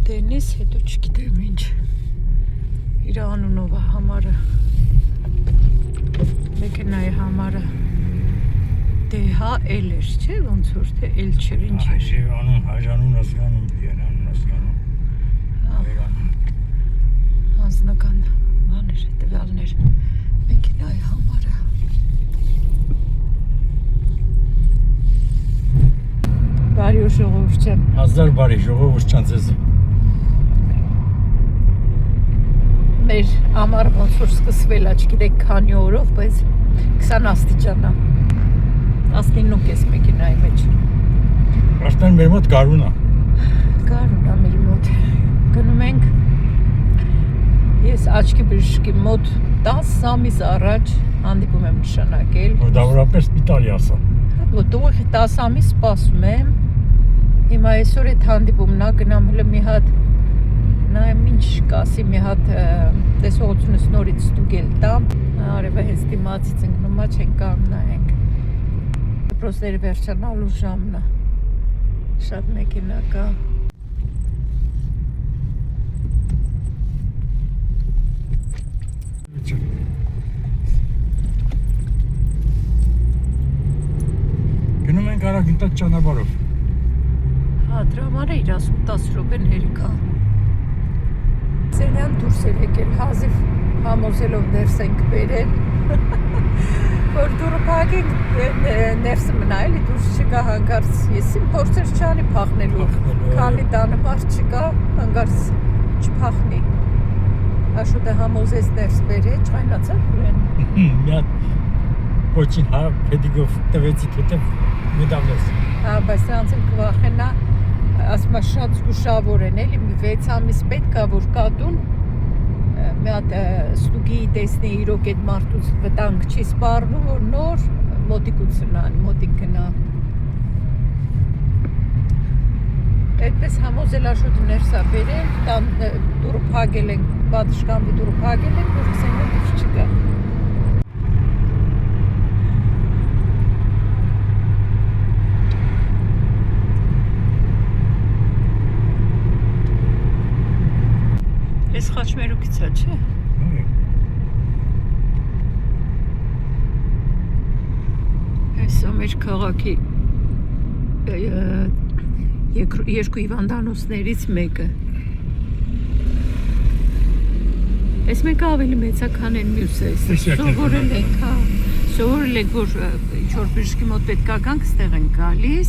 Դենիս, հետո չգիտեմ ինչ իր անունով է համարը, մեքենայի համարը DHL էր, չէ, ոնց որ թե L չէր, ինչ էր։ Հայրանուն ազգանում, երանուն ազգանում, հայրանուն։ Անձնական բաներ, տվյալներ, մեքենայի համարը։ Բարի ու ժողովուրդ ջան։ Հազար բարի ժողովուրդ ջան ձեզ։ Մեր ամառը ոնց որ սկսվել է, չգիտեք քանի օրով, բայց 20 աստիճան է։ 19 կես մեքենայի մեջ։ Արդեն մեր մոտ գարուն է։ Գարուն է մեր մոտ։ Գնում ենք։ Ես աչքի բժշկի մոտ 10 ամիս առաջ հանդիպում եմ նշանակել։ Մոտավորապես սպիտալի ասա։ Որտեղ 10 ամիս սպասում եմ։ Հիմա այսօր այդ հանդիպումն է, գնամ հələ մի հատ նայեմ ինչ կասի, մի հատ տեսողությունս նորից ստուգել տամ։ Արևը հենց դիմացից ընկնում է, չենք կարող նայենք։ Դպրոցները վերջանալու ժամն է։ Շատ մեքենա կա։ Գնում ենք Արագինտած ճանապարհով։ Հա, դրա համար է 10 րոպեն հերիք է։ Սենյան դուրս էր եկել, հազիվ համոզելով ներս ենք բերել, որ դուրը փակենք ներսը մնա, էլի դուրս չկա հանգարց, ես իմ փորձեր չանի փախնելու, քանի դանպար չկա, հանգարց չփախնի։ Աշոտը համոզեց ներս բերել, չայնացար ուրեն։ Մի հատ կոչին հա փեդիգով տվեցի թութև մեդավլես։ Հա, բայց նրանց եմ կվախենա, ասում է շատ զգուշավոր են, էլի մի 6 ամիս պետք է որ կատուն մի հատ ստուգի տեսնի իրոք այդ մարդուց վտանգ չի սպառնում, որ նոր մոտիկ գնա։ Այդպես համոզել Աշոտը ներս է բերել, տան դուրը փակել ենք, պատշգամբի դուրը փակել ենք, որ Քսենիա դուրս չգա։ Ես խաչմերուկից է, չէ։ Այս մեր քաղաքի երկու հիվանդանոցներից մեկը։ Այս մեկը ավելի մեծ է, քան այն մյուսը։ Սովորել ենք, հա։ Սովորել ենք, որ ինչ-որ բժշկի մոտ պետք է գանք, ստեղ ենք գալիս։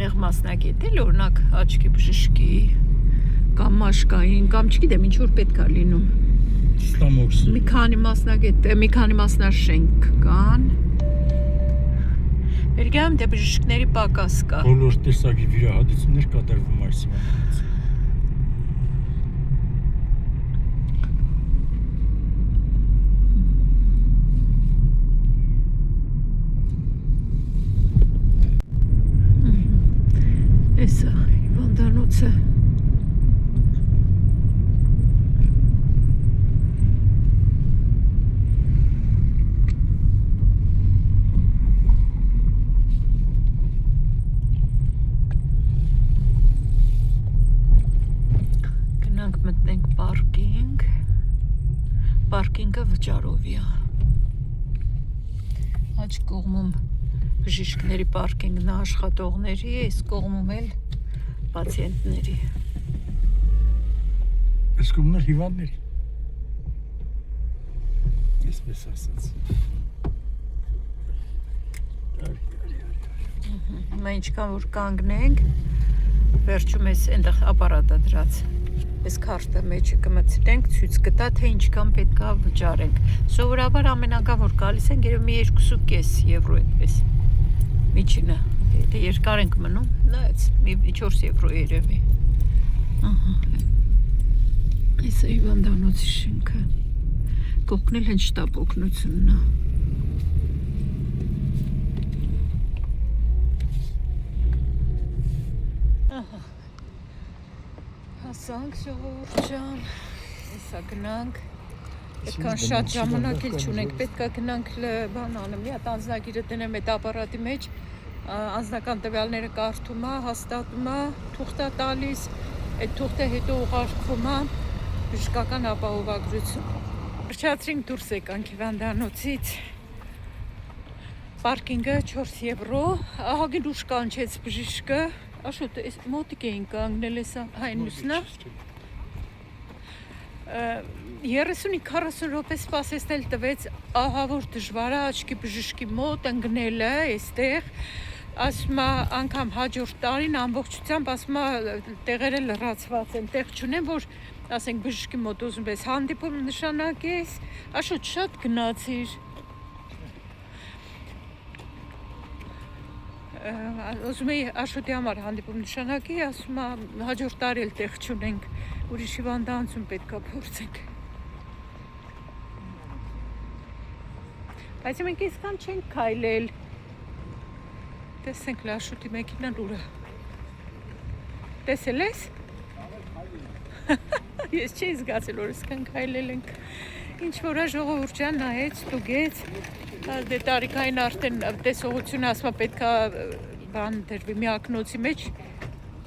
Նեղ մասնագետ էլ, օրինակ աչքի բժշկի կամ մաշկային, կամ չգիտեմ, ինչ որ պետք է լինում։ Ստամոքս։ Մի քանի մասնաշենք կան։ Բելգիայում դե բժիշկների պակաս կա։ Բոլոր տեսակի վիրահատություններ կատարվում այս վանից։ Էսա հիվանդանոցը։ Մտնենք պարկինգ, պարկինգը վճարովի է, աջ կողմում բժիշկների պարկինգն է աշխատողների, այս կողմում էլ պացիենտների։ Այս կողմն էլ հիվանդների, այսպես ասած։ Հիմա ինչքան որ կանգնենք, վերջում ես այնտեղ ապարատը դրած։ Այս քարտը մեջը կմցնենք, ցույց կտա, թե ինչքան պետք է վճարենք։ Սովորաբար ամենական որ գալիս են, երևի 2.5 եվրո այդպես։ Միջինը, եթե երկար ենք մնում, նայեց, մի 4 եվրո երևի։ Ահա։ Այս է հիվանդանոցի շենքը։ Կողքն էլ հենց շտապ օգնությունն է։ Ահա։ Հասանք ժողովուրդ ջան, հեսա գնանք, այդքան շատ ժամանակ էլ չունենք, պետք է գնանք բան անեմ, մի հատ անձնագիրը դնեմ այդ ապարատի մեջ, անձնական տվյալները կարդում է, հաստատում է, թուղթ է տալիս, այդ թուղթը հետո ուղարկվում է բժշկական ապահովագրություն։ Վերջացրինք դուրս եկանք հիվանդանոցից, պարկինգը 4 եվրո, ահագին ուշ կանչեց բժիշկը, աշոտ մոտիկ էին կանգնել էսա հայնուսնա, 30-40 րոպե սպասեցնել տվեց, ահավոր դժվար է աչքի բժշկի մոտ ընկնելը այստեղ, ասում է անգամ հաջորդ տարին ամբողջությամբ ասում է տեղերը լրացված են, տեղ չունեն, որ ասենք բժշկի մոտ ուզում ես հանդիպում նշանակես, աշոտ շատ գնացիր, ուզում էի Աշոտի համար հանդիպում նշանակի, ասում է հաջորդ տարի էլ տեղ չունենք, ուրիշ հիվանդանոցում պետք է փորձենք։ Բայց մենք այսքան չենք քայլել։ Տեսնենք Աշոտի մեքենան ուր է։ Տեսել ես։ Ես չի զգացել, որ այսքան քայլել ենք։ Ինչ որ է ժողովուրդ ջան նայեց, ստուգեց, դե տարիքային արդեն տեսողությունը ասում է պետք է բան դրվի միակնոցի մեջ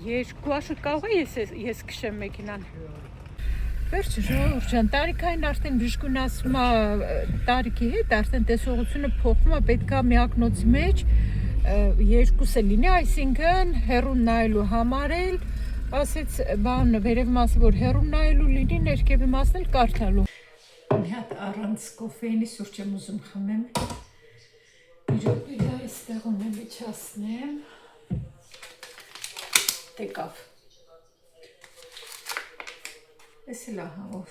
երկու Աշոտ կարող է ես քշեմ մեքենան։ Վերջը ժողովուրդ ջան, տարիքային արդեն բժշկուն ասում է տարիքի հետ արդեն տեսողությունը փոխվում է, պետք է միակնոցի մեջ երկուսը լինի, այսինքն հեռուն նայելու համար էլ ասեց բան վերև մասը որ հեռուն նայելու լինի, ներքևի մասն էլ կարդալու։ Մի հատ առանց կոֆեինի սուրճ եմ ուզում խմեմ։ Իրոք էլ այստեղ ունեմ իջացնեմ։ Տեկավ։ Էս էլ ահավոր։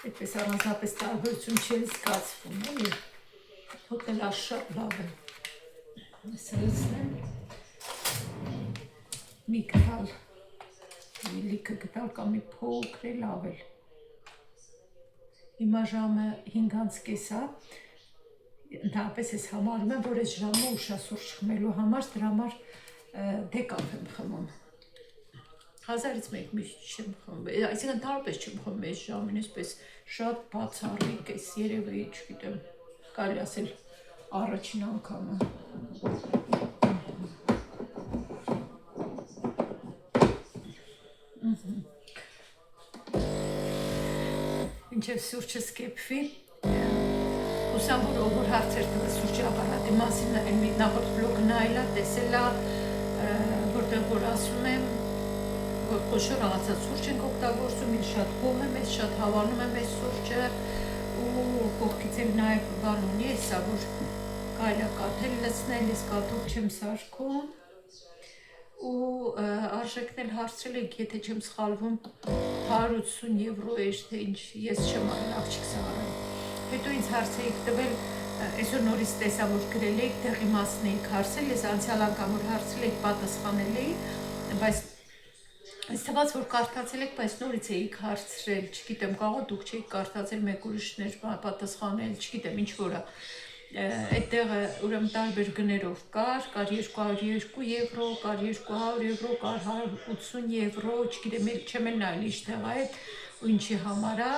Այդպես առանձնապես տարբերություն չի զգացվում, էլի։ Հոտելը շատ լավ է։ Ես լցնեմ։ Մի գտալ, մի լիքը գտալ կամ մի փոքր էլ ավել։ Հիմա ժամը 5:30 է, ընդհանրապես ես համարում եմ, որ այս ժամը ուշ է սուրճ խմելու համար, դրա համար դեկաֆ եմ խմում։ 1000-ից մեկ միշտ չեմ խմում, այսինքն ընդհանրապես չեմ խմում այս ժամին, այսպես շատ բացառիկ էս երևի, չգիտեմ, կարելի ասել առաջին անգամը։ Ինչև սուրճը սկեփվի, հուսամ, որ ով որ հարցեր տվեց սուրճի ապարատի մասին, այն նախորդ բլոգը նայելա, տեսելա, որտեղ որ ասում եմ, որ խոշոր աղացա սուրճ ենք օգտագործում, ինձ շատ կողմ եմ, ես շատ հավանում եմ այս սուրճը ու կողքից էլ նաև բան ունի, էսա, որ կարելի է կաթել լցնել, ես կաթով չեմ սարքում ու արժեքն էլ հարցրել եք, եթե չեմ սխալվում 180 եվրո էր, թե ինչ, ես չեմ արել, աղջիկս արել։ Հետո ինձ հարց էիք տվել, այսօր նորից տեսա, որ գրել էիք, տեղի մասն էիք հարցել, ես անցյալ անգամ որ հարցրել էիք, պատասխանել էի, բայց ինձ թվաց, որ կարդացել եք, բայց նորից էիք հարցրել, չգիտեմ, կարող դուք չէիք կարդացել, մեկ ուրիշներ պատասխանել, չգիտեմ, ինչ որ է։ Այդտեղը ուրեմն տարբեր գներով կար 202 եվրո, կար 200 եվրո, կար 180 եվրո, չգիտեմ, չեմ էլ նայել ինչ տեղ է այդ ու ինչի համար է,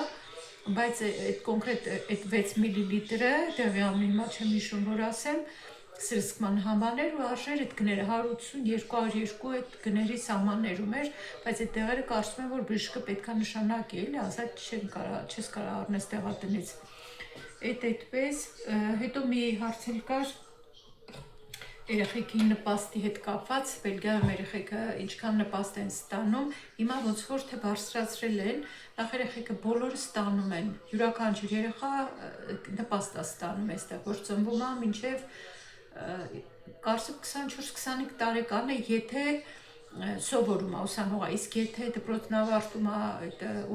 բայց այդ կոնկրետ այդ 6 միլիլիտրը տեղի ամեն հիմա չեմ հիշում, որ ասեմ, սրսկման համաներ ու արժեր այդ գները 180, 202 այդ գների սահմաններում էր, բայց այդ տեղերը կարծում եմ, որ բժիշկը պետք է նշանակի, էլի, ասած չես կարող առնես տեղատնից։ Այդպես, հետո մի հարց էլ կար երեխեքի նպաստի հետ կապված, Բելգիայում երեխեքը ինչքան նպաստ են ստանում, հիմա ոնց որ թե բարձրացրել են, նախ երեխեքը բոլորը ստանում են, յուրաքանչյուր երեխա նպաստ է ստանում այստեղ, որ ծնվում է մինչև կարծեմ 24-25 տարեկան է, եթե սովորում է ուսանողը, իսկ եթե դպրոցն ավարտում է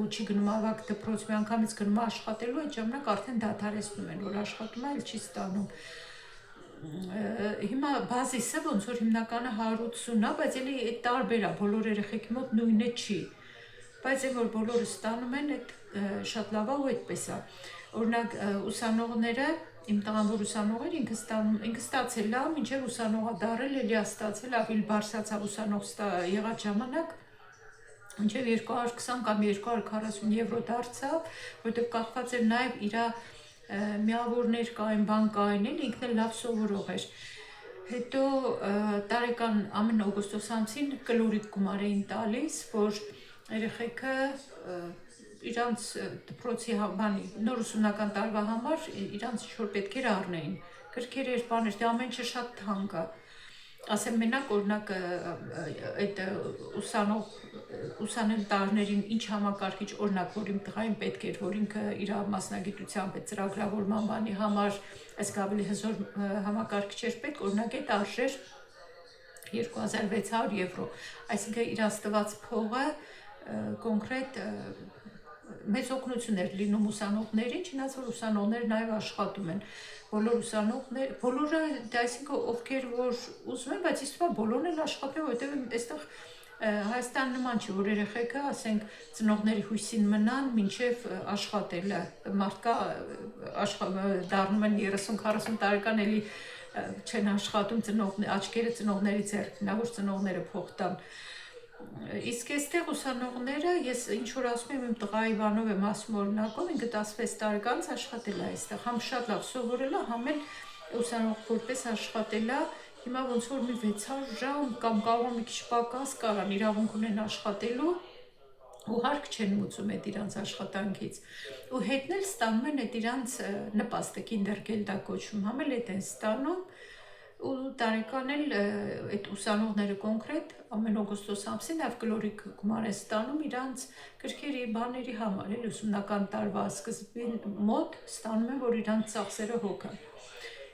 ու չի գնում ավագ դպրոց, մի անգամից գնում է աշխատելու, այդ ժամանակ արդեն դադարեցնում են, որ աշխատում է, էլ չի ստանում։ Հիմա բազիսը ոնց որ հիմնականը 180 է, բայց էլի այդ տարբեր է, բոլոր երեխեքի մոտ նույնը չի։ Բայց այն որ բոլորը ստանում են, այդ շատ լավ է ու այդպես է։ Օրինակ ուսանողները, իմ տղան որ ուսանող էր, ինքը ստացել է, մինչև ուսանողը դարել, էլի է ստացել, ավելի բարձրացավ ուսանող եղած ժամանակ, մինչև 220 կամ 240 եվրո դարձավ, որտեղ կախված էր նաև իր միավորներ կային, բան կային, ինքն էլ լավ սովորող էր։ Հետո տարեկան ամեն օգոստոս ամսին կլորիկ գումար էին տալիս, որ երեխեքը իրանց դպրոցի բանի նոր ուսումնական տարվա համար իրանց ինչ-որ պետք էր առնեին։ Գրքեր էր, բաներ, դա ամեն ինչը շատ թանկ է։ Ասեմ մենակ օրինակ այդ ուսանել տարիներին ինչ համակարգիչ օրինակ, որ իմ տղային պետք էր, որ ինքը իր մասնագիտությամբ այդ ծրագրավորման բանի համար այս ավելի հզոր համակարգիչ էր պետք, օրինակ այդ արժեր 2600 եվրո, այսինքն իրաց տված փողը կոնկրետ մեծ օգնություն էր լինում ուսանողներին, չնայած որ ուսանողները նաև աշխատում են, բոլոր ուսանողներ, բոլորը, այսինքն ովքեր որ ուզում են, բայց իսկ բոլորն են աշխատում, որովհետև այստեղ Հայաստան նման չի, որ երեխեքը, ասենք, ծնողների հույսին մնան, մինչև աշխատելը, մարդկա դառնում են 30-40 տարեկան, էլի չեն աշխատում, աչքերը ծնողների ձեռքն է, որ ծնողները փող տան։ Իսկ այստեղ ուսանողները, ես ինչ որ ասում եմ, իմ տղայի բանով եմ ասում օրինակով, ինքը 16 տարեկանից աշխատել է այստեղ, համ շատ լավ սովորել է, համ էլ ուսանող որպես աշխատել է, հիմա ոնց որ մի 600 ժամ կամ կարող մի քիչ պակաս կարան իրավունք ունեն աշխատելու ու հարկ չեն մուծում այդ իրանց աշխատանքից։ Ու հետն էլ ստանում են այդ իրանց նպաստը, կինդերգելդա կոչվում, համ էլ այդ են ստանում ու տարեկան էլ այդ ուսանողները կոնկրետ ամեն օգոստոս ամսին նաև կլորիկ գումար են ստանում իրանց գրքերի բաների համար, էլ ուսումնական տարվա սկզբին մոտ ստանում են, որ իրանց ծախսերը հոգան։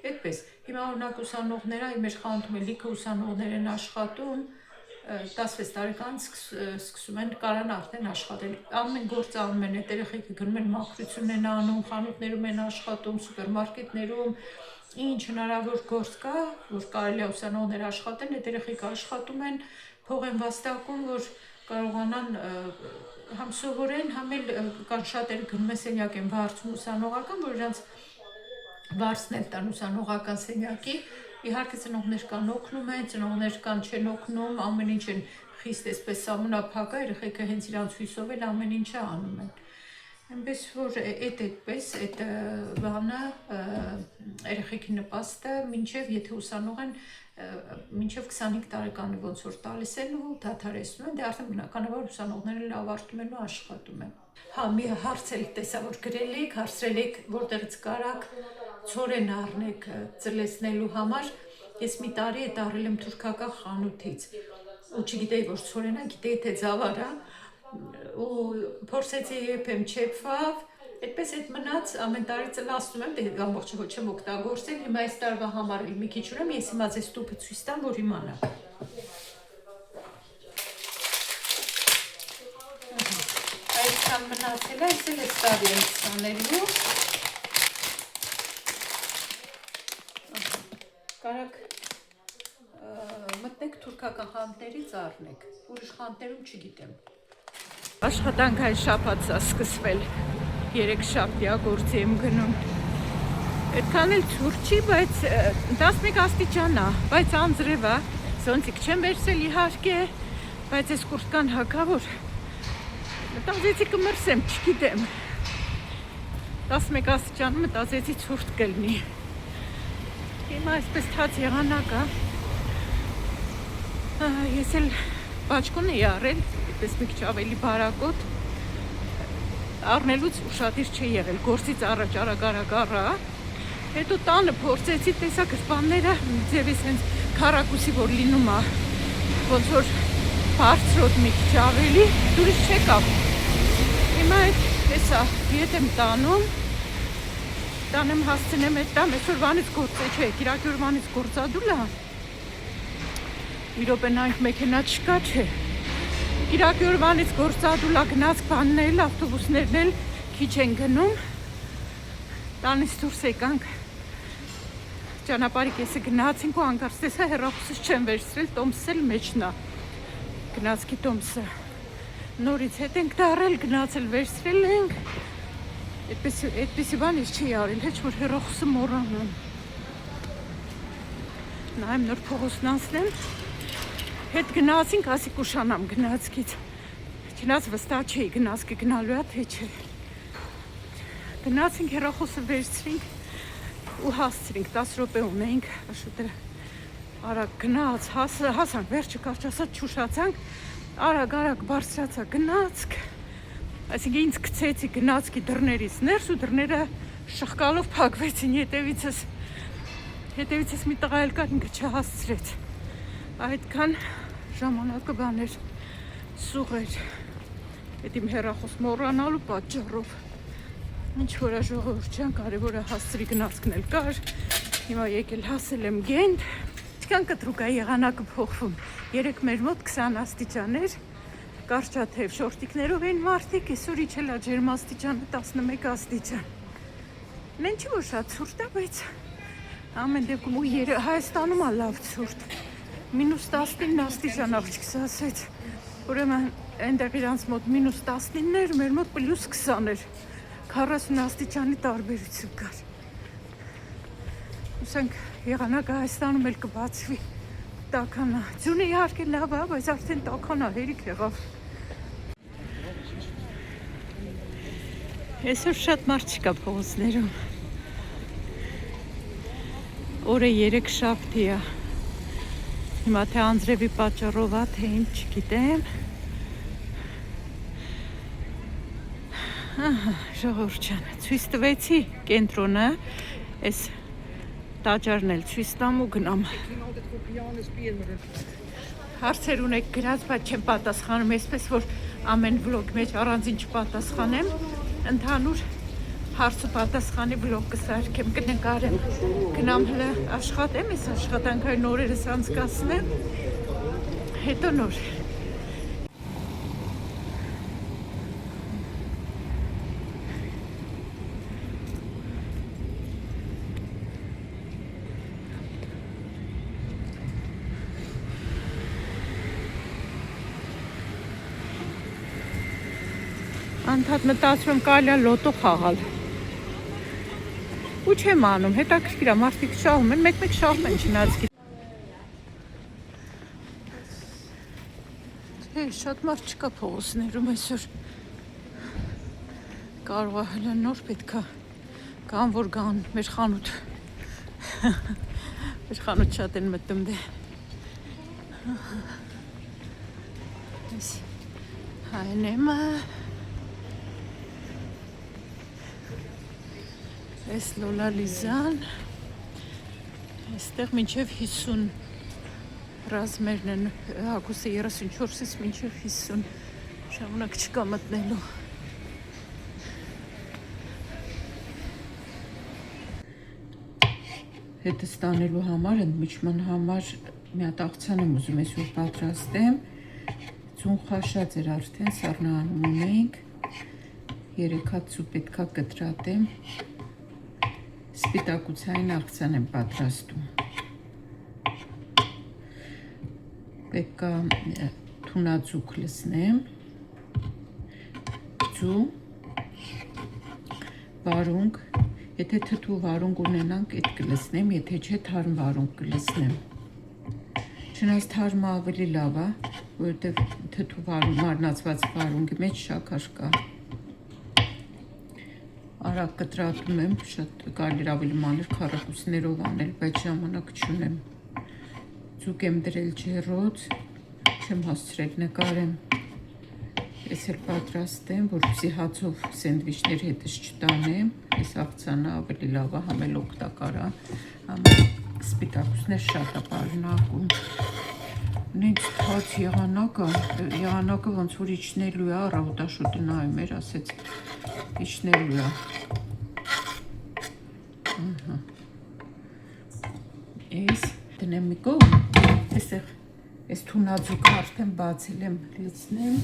Այդպես, հիմա օրինակ ուսանողները մեր խանութում է լիքը ուսանողներ են աշխատում, 16 տարեկանից սկսում են կարան արդեն աշխատել, ամեն գործ անում են, այդ երեխեքը գնում են մաքրություն են անում, խանութներում են աշխատում, սուպերմարկետներում, ինչ հնարավոր գործ կա, որ կարելի է ուսանողներ աշխատեն, այդ երեխեքը աշխատում են, փող են վաստակում, որ կարողանան համ սովորեն, համ էլ կան շատերը գնում են սենյակ են վարձում ուսանողական, որ իրանց վարձն էլ տան ուսանողական սենյակի, իհարկե ծնողներ կան օգնում են, ծնողներ կան չեն օգնում, ամեն ինչ են խիստ այսպես սահմանափակ է, երեխեքը հենց իրանց հույսով էլ ամեն ինչը անում են։ Այնպես որ այդպես այդ բանը երեխեքի նպաստը մինչև եթե ուսանող են մինչև 25 տարեկանը ոնց որ տալիս են ու դադարեցնում են, դե արդեն բնականաբար ուսանողները լավ ավարտում են ու աշխատում են։ Հա, մի հարց էլ տեսա, որ գրել եք, հարցրել եք, որտեղից կարաք ցորեն առնեք ծլեցնելու համար, ես մի տարի այդ առել եմ թուրքական խանութից ու չգիտեի, որ ցորեն է, գիտեի, թե ձավար է ու փորձեցի եփեմ չեփավ, այդպես այդ մնաց ամեն տարի ծլացնում եմ, դե ամբողջը ոչ եմ օգտագործել, հիմա այս տարվա համար մի քիչ ունեմ, ես հիմա ձեզ տուփը ցույց տամ, որ իմանաք։ Այդքան մնացել է, այս էլ էս տարի եմ ցանելու։ Կարաք մտնեք թուրքական խանութներից առնեք, ուրիշ խանութներում չգիտեմ։ Աշխատանք այս շաբաթը սկսվել, 3 շաբթիա գործի եմ գնում։ Այդքան էլ ցուրտ չի, բայց 11 աստիճան է, բայց անձրև է, զոնտիկ չեմ վերցրել իհարկե, բայց այս կուրտկան հագավոր մտածեցի կմրսեմ, չգիտեմ։ 11 աստիճան մտածեցի ցուրտ կլինի։ Հիմա այսպես թաց եղանակ է։ Ես էլ բաճկոն էի առել, այդպես մի քիչ ավելի բարակոտ։ Առնելուց ուշադիր չի եղել, գործից առաջ արագ առա։ Հետո տանը փորձեցի, տեսա գրպանները, ձևից հենց քառակուսի որ լինում է, ոնց որ բարձրոտ մի քիչ ավելի, դուրս չեկավ։ Հիմա այդ տեսա, ետ եմ տանում, տանեմ հասցնեմ այդ տամ, այսօրվանից գործ է չէ, կիրակյուրվանից գործադուլ է։ Մի րոպենանք մեքենա չկա չէ։ Կիրակյուրվանից գործադուլ է գնաց բաննել, ավտոբուսներն էլ քիչ են գնում։ Տանից դուրս եկանք։ Ճանապարհի կեսը գնացինք ու հանկարծ տեսա հեռախոսս չեմ վերցրել, տոմսս էլ մեջն է։ Գնացքի տոմսը։ Նորից հետ ենք դարել, գնացել վերցրել ենք։ Այդպեսի բան ես չի արել, հեչ որ հեռախոսը մոռանում։ Նայեմ նոր փողոցն անցնեմ։ Հետ գնացինք, ասի կուշանամ գնացքից։ Չնայած վստահ չէի գնացքը գնալու է թե չէ։ Գնացինք հեռախոսը վերցրինք ու հասցրինք 10 րոպե ունեինք շուտ արագ գնաց հասանք վերջը կարճ ասած չուշացանք արագ բարձրացա գնացք այսինքն ինձ գցեցի գնացքի դռներից ներս ու դռները շխկալով փակվեցին հետևիցս մի տղա էլ կար ինքը չհասցրեց այդքան ժամանակը բաներ սուղեր այդ իմ հեռախոս մոռանալու պատճառով ինչ որ ժողովուրդ ջան կարևորը հասցրի գնացքն էլ կար հիմա եկել հասել եմ Գենտ ինչքան կտրուկ է եղանակը փոխվում երեք մեր մոտ 20 աստիճաններ կարճաթև շորտիկներով են մարդիկ այսօր իջել է ջերմաստիճանը 11 աստիճան նեն չի որ շատ ցուրտ է բայց ամեն դեպքում ու Հայաստանում է լավ ցուրտ -19 աստիճան աղջիկս ասեց ուրեմն այնտեղ իրանց մոտ -19-ներ մեր մոտ +20-ներ 40 աստիճանի տարբերություն կար ուսանք եղանակը Հայաստանում էլ կբացվի տաքանա ձյունը իհարկե լավ է բայց արդեն տաքանա հերիք եղավ այսօր շատ մարդ չկա փողոցներում օրը 3 շաբթի է հիմա թե անձրևի պատճառով է թե ինչ չգիտեմ ժողովուրդ ջան ցույց տվեցի կենտրոնը այս տաճարն էլ ցույց տամ ու գնամ հարցեր ունեք գրած բայց չեմ պատասխանում այսպես որ ամեն վլոգ մեջ առանձին չպատասխանեմ ընդհանուր հարց ու պատասխանի վլոգ կսարքեմ կնկարեմ գնամ հլը աշխատեմ այս աշխատանքային օրերս անցկացնեմ հետո նոր Անդադ մտածում կարելի է լոտո խաղալ։ Ու չեմ անում, հետաքրքիր է, մարդիկ շահում են, մեկ-մեկ շահում են չնայած։ Չէ, շատ մարդ չկա փողոցներում այսօր։ Կարող է հələ նոր պետքա կան որ գան մեր խանութ։ Մեր խանութ շատ են մտնում դե։ Հայնեմա Այս Լոլա Լիզան այստեղ մինչև 50 ռազմերն են հագուստը 34-ից մինչև 50 ժամանակ չկա մտնելու հետը ստանելու համար ընդմիջման համար մի հատ աղցան եմ ուզում այսօր պատրաստեմ ձուն խաշած էր արդեն սառնանում ունեինք 3 հատ սու պետքա կտրատեմ Սպիտակուցային աղցան եմ պատրաստում պետք է թունաձուկ լցնեմ ձու վարունգ եթե թթու վարունգ ունենանք այդ կլցնեմ եթե չէ թարմ վարունգ կլցնեմ չնայած թարմը ավելի լավ է որովհետև թթու վարունգ մարնացված վարունգի մեջ շաքար կա Արագ կտրատում եմ, շատ կարելի ավելի մանր քառակուսիներով անել, բայց ժամանակ չունեմ։ Ձուկ եմ դրել ջեռոց, չեմ հասցրել նկարեմ։ Ես էլ պատրաստեմ, որպեսզի հացով սենդվիչներ հետս չտանեմ, այս աղցանը ավելի լավ է, համ էլ օգտակար է, համ սպիտակուցներ շատ է պարունակում։ Նենց թաց եղանակը ոնց որ իջնելու է, առավոտաշուտը նայում էր, ասեց իջնելու է։ Այս դնեմ մի կողմ, այստեղ այս թունաձուկը արդեն բացել եմ լցնեմ։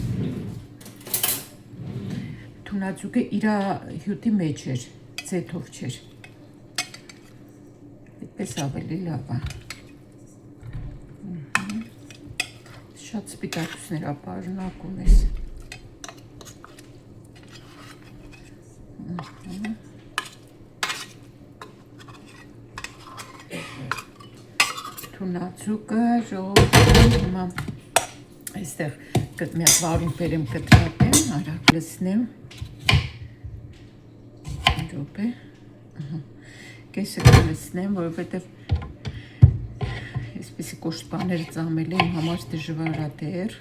Թունաձուկը իր հյութի մեջ էր, ձեթով չէր։ Այդպես ավելի լավ է։ Շատ սպիտակուցներ է պարունակում ես։ Թունաձուկը ժողովուրդ հիմա այստեղ մի հատ վարունգ բերեմ կտրատեմ, արագ լցնեմ։ րոպե։ Ահա։ Կեսը կլցնեմ, որովհետև այսպեսի կոշտ բաներ ծամել եմ համար դժվար է դեռ։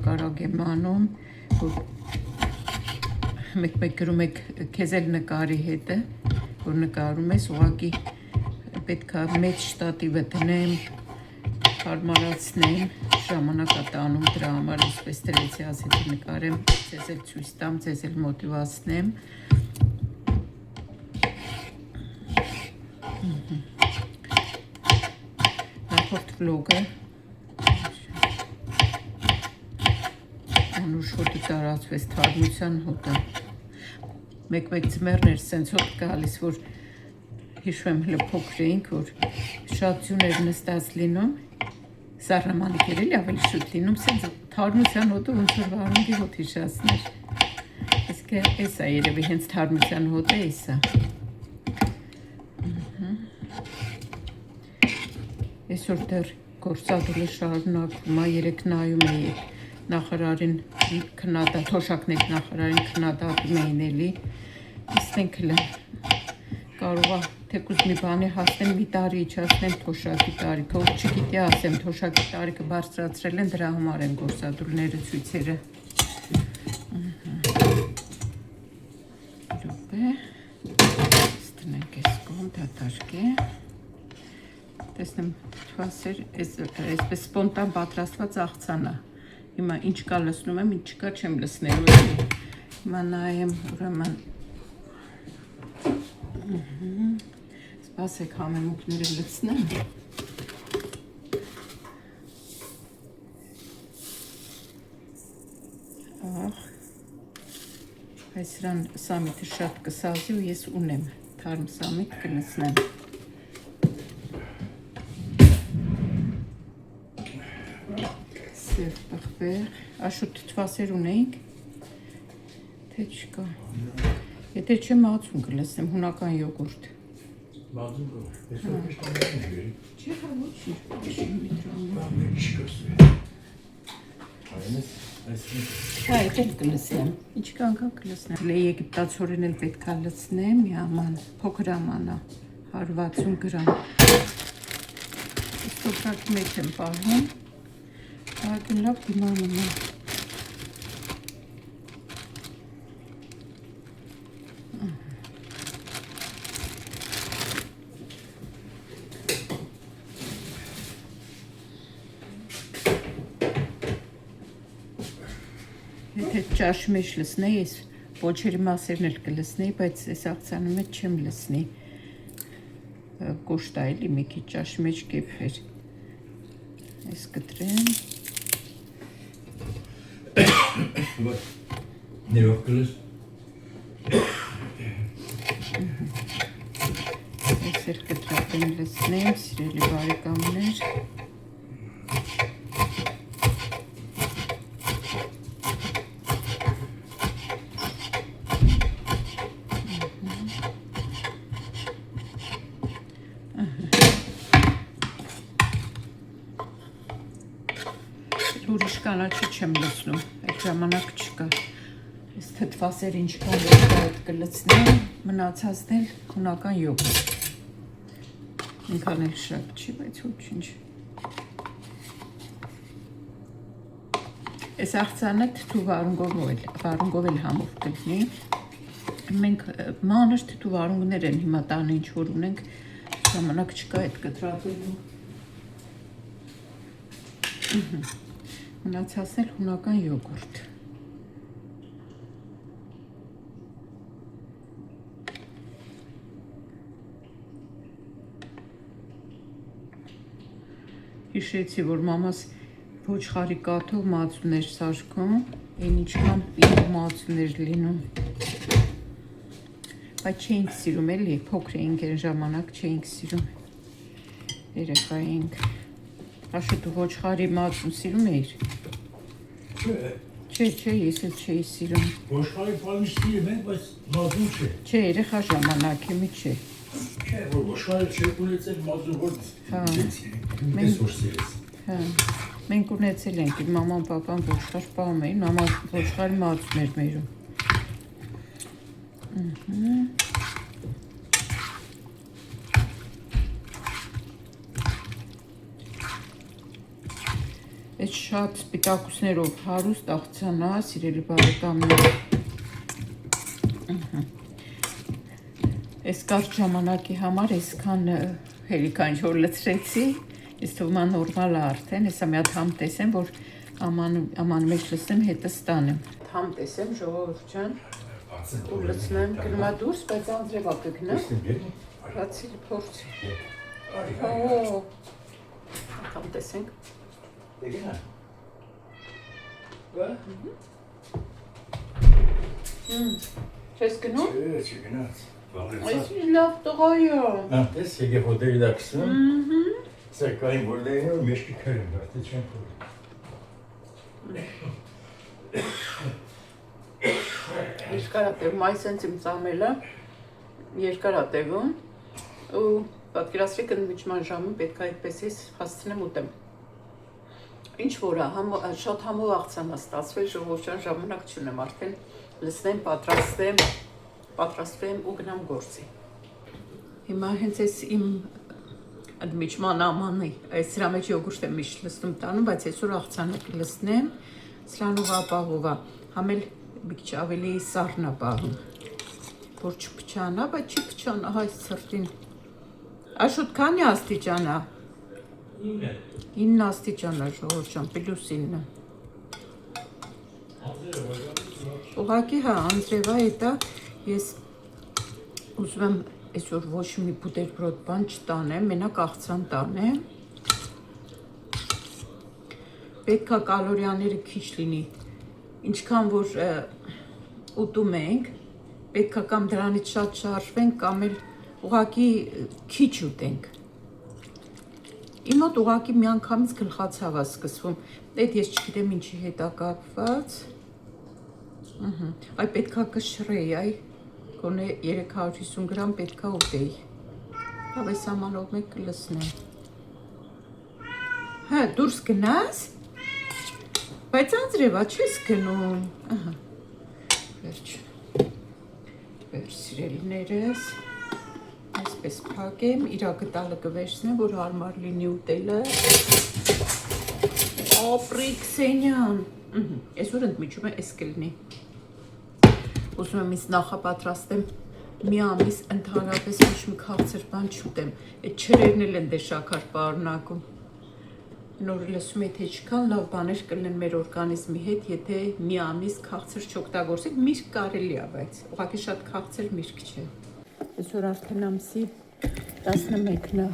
Արագ եմ անում, որ մեկ գրում եք քեզ էլ նկարի հետը, որ նկարում ես, ուղղակի պետք է մեծ շտատիվը դնեմ, հարմարացնեմ, ժամանակ է տանում դրա համար, այսպես դրեցի ասեցի նկարեմ, ձեզ էլ ցույց տամ, ձեզ էլ մոտիվացնեմ։ Նախորդ վլոգը անուշ հոտը տարածվեց, թարմության հոտը։ Մեկ-մեկ ձմեռներ սենց հոտ գալիս, որ հիշվեմ հլը փոքր էինք, որ շատ ձյուներ նստած լինում, սառնամանիքեր էլի ավելի շուտ լինում, սենց թարմության հոտը ոնց որ վարունգի հոտ հիշացներ։ Իսկ էս է երևի հենց թարմության հոտը էս է։ Այսօր դեռ գործադուլը շարունակվում է, երեկ նայում էի նախարարին թոշակներ նախարարին քննադատում էին էլի, իստենք հլը կարող է թեկուզ մի բանի հասնեմ մի տարի իջացնեմ թոշակի տարիքը, ով չգիտի ասեմ թոշակի տարիքը բարձրացրել են, դրա համար են գործադուլները ցույցերը։ Րոպե, ստնենք ես կողմ դատարկ է։ Տեսնեմ թվասեր, այսպես սպոնտան պատրաստված աղցանա։ Հիմա ինչ կա լսնում եմ, ինչ կա չեմ լսնելու էլի։ Հիմա նայեմ ուրեմն սպասեք համեմուկները լցնեմ։ Այս սրան սամիթը շատ կսազի ու ես ունեմ, թարմ սամիթ կլցնեմ։ Սև պղպեղ, աշուտ թվասեր ունեինք, թե չկա, եթե չէ մածուն կլսեմ, հունական յոգուրտ։ Մածուն կա, ես որ կեշտ ամեն է Չէ, հա ոչի, մի տրանում։ Հա, էլ կլսեմ, ինչ կանգա կլսնեմ։ Լե եգիպտացորեն էլ պետք է լցնեմ, մի աման, փոքր ամանա, 160 գրամ։ Ստոպրակի մեջ եմ պահում, հագին լավ դիմանում է։ Եթե ճաշի մեջ լսնեի, ես ոչերի մասերն էլ կլսնեի, բայց այս աղցանի մեջ չեմ լսնի։ Կոշտ է էլի մի քիչ ճաշի մեջ կեփեր։ Այս կտրեմ։ Ներով կլս։ Այս էլ կտրատեմ լսնեմ, սիրելի բարեկամներ։ Ուրիշ կանաչի չեմ լցնում, այդ ժամանակ չկա։ Այս թթվասեր ինչքան որ այդ կլցնեմ, մնացածն էլ հունական յոգուրտ։ Ինքան էլ շատ չի, բայց ոչինչ։ Այս աղցանը թթու վարունգով էլ համով կլինի։ Մենք մանր թթու վարունգներ են հիմա տանը ինչ որ ունենք, ժամանակ չկա այդ կտրատելու։ Մնացածն էլ հունական յոգուրտ։ Հիշեցի, որ մամաս ոչխարի կաթով մածուներ սարքում, այն ինչքան պինդ մածուներ լինում։ Բայց չէինք սիրում էլի, փոքր էինք այն ժամանակ չէինք սիրում։ Երեխա էինք։ Աշուտ ոչխարի մածուն սիրում էիր։ Չէ, ես էլ չէի սիրում։ Ոչխարի պալմիշ սիրում ենք, բայց մածուն չէ։ Չէ, երեխա ժամանակի մի չէ։ Չէ, որ ոչխարը չէ ունեցել մածուն որ Հա։ ես որ սիրես։ Հա։ Մենք ունեցել ենք իմ մաման պապան ոչխար պահում էին, մաման ոչխարի մածում էր մերում։ Այդ շատ սպիտակուսներով հարուստ աղցանա, սիրելի բարեկամներ։ Այս կարճ ժամանակի համար այսքան հերիքան ինչ որ լցրեցի, ես թվում է նորմալ է արդեն, հեսա մի հատ համ տեսեմ, որ աման մեջ լցնեմ, հետը ստանեմ։ Համ տեսեմ, ժողովուրդ ջան, ու լցնեմ, գնում է դուրս, բայց անձրևա կգնա։ Բացի փորձի։ Համ տեսենք։ Չես գնում։ Չգնաց։ Այս լավ տղայա։ Դες եկե հոդերի դաքսում։ Սակայն որ դերն մեջքի քերն դարձի չեն փորի։ Երկարատևում, այս հենց իմ ծամելը երկարատևում ու պատկերացրի կնմիջման ժամը պետք է այդպես ես հասցնեմ ուտեմ։ Ինչ որ է, շատ համով աղցան է ստացվել, ժողովրդյան ժամանակ չունեմ արդեն լցնեմ, պատրաստվեմ ու գնամ գործի։ Հիմա հենց ես իմ ընդմիջման ամանի, այս սրա մեջ յոգուրտ եմ միշտ լցնում տանում, բայց այսօր աղցանը կլցնեմ, սրանով ապահովա, համել մի քիչ ավելի սառնա պահում, որ չփչանա, բայց չի փչանա, այս սրտին։ Աշոտ քանի աստիճան է։ 9 աստիճան է ժողովրդյան, +9։ Ուղղակի հա, անձրևա հետա ես ուզում եմ այսօր ոչ մի բուտերբրոդ բան չտանեմ, մենակ աղցան տանեմ։ Պետք է կալորիաները քիչ լինի, ինչքան որ ուտում ենք, պետք է կամ դրանից շատ շարժվենք, կամ էլ ուղղակի քիչ ուտենք։ Իմ մոտ ուղղակի միանգամից գլխացավ է սկսվում, այդ ես չգիտեմ ինչի հետ է կապված։ Այ պետքա կշռեի, այ գոնե 350 գրամ պետքա ուտեի։ Լավ, այս ամանով մեկ կլցնեմ։ Հա, դուրս գնաս, բայց անձրևա չես գնում։ Վերջ սիրելիներս, այսպես փակեմ, իրա գտալը կվերցնեմ, որ հարմար լինի ուտելը։ Ապրի Քսենյան։ Այսօր ընդմիջում է էս կլինի։ Ուզում եմ ինձ նախապատրաստեմ մի ամիս ընդհանրապես ոչ մի քաղցր բան չուտեմ, այդ չրերն էլ են դե շաքար պարունակում։ Նոր լսում եք թե ինչքան լավ բաներ կլինեն մեր օրգանիզմի հետ, եթե մի ամիս քաղցր չօգտագործենք, միրգ կարելի է, բայց ուղղակի շատ քաղցր միրգ չէ։ Այսօր արդեն ամսի 11-ն է,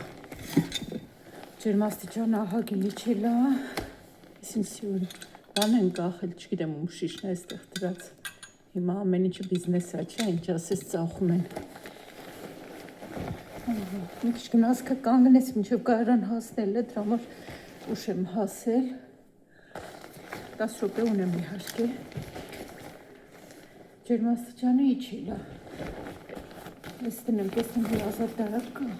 ջերմաստիճանը ահագին իջել է, այսինքն բան են կախել, չգիտեմ ում շիշն է այստեղ դրած։ Հիմա ամեն ինչը բիզնես է, չէ, ինչ ասես ծախում են։ Մի քիչ գնացքը կանգնես, մինչև կարան հասնել է, դրա համար ուշ եմ հասել։ 10 րոպե ունեմ իհարկե։ Ջերմաստիճանը իջել է։ Ես տնեմ, տեսնեմ, որ ազատ դարակ կա։